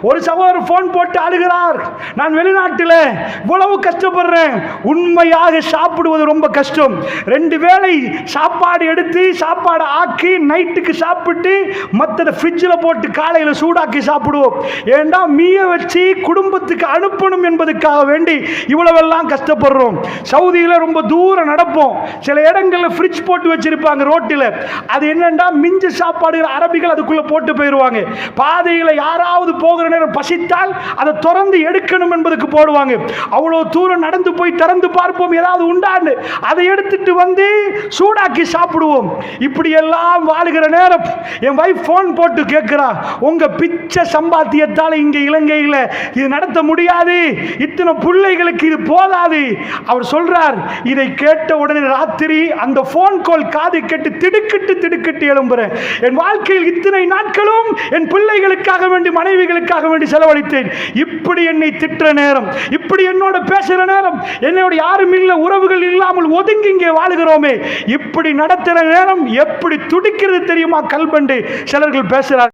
ஒரு சகோதரர் போன் போட்டு அழுகிறார், நான் வெளிநாட்டில் இவ்வளவு கஷ்டப்படுறேன், உண்மையாக சாப்பிடுவது ரொம்ப கஷ்டம். 2 வேளை சாப்பாடு எடுத்து சாப்பாடு ஆக்கி நைட்டுக்கு சாப்பிட்டு மற்றதை ஃப்ரிட்ஜில் போட்டு காலையில் சூடாக்கி சாப்பிடுவோம். ஏண்டா மீய வச்சு குடும்பத்துக்கு அனுப்பணும் என்பதுக்காக வேண்டி இவ்வளவெல்லாம் கஷ்டப்படுறோம். சவுதியில் ரொம்ப தூரம் நடப்போம், சில இடங்களில் ஃப்ரிட்ஜ் போட்டு வச்சிருப்பாங்க ரோட்டில். அது என்னண்டா மிஞ்ச சாப்பாடு அரபிகள் அதுக்குள்ள போட்டு போயிடுவாங்க. பாதையில் யாராவது போகிற நேரம் பசித்தால் அதை திறந்து எடுக்கணும் என்பதுக்கு போடுவாங்க. அவ்வளோ தூரம் நடந்து போய் திறந்து பார்ப்போம் ஏதாவது உண்டான்னு, அதை எடுத்துட்டு வந்து சூடாக்கி சாப்பிடுவோம். இப்படி எல்லாம் வாழுகிற நேரம் என் வைஃப் போன் போட்டு கேட்கிறா, உங்க பிச்சை சம்பாத்தியத்தால் இங்க இலங்கையில் இது நடத்த முடியாது, இத்தனை பிள்ளைகளுக்கு இது போதாது. அவர் சொல்றார், இதை கேட்ட உடனே ராத்திரி அந்த போன் கால் காது கேட்டு திடுக்கிட்டு எழும்புறேன். என் வாழ்க்கையில் இத்தனை நாட்களும் என் பிள்ளைகளுக்காக வேண்டி மனைவிகளுக்காக வேண்டி செலவழித்தேன். இப்படி என்னை திட்டுற நேரம், இப்படி என்னோட பேசுற நேரம், என்னோட யாரும் இல்ல உறவுகள் இல்லாமல் ஒதுங்கி இங்கே வாழுகிறோமே, இப்படி நடத்துற நேரம் எப்படி துடிக்கிறது தெரியுமா கல்பண்டு சிலர்கள் பேசுறார்.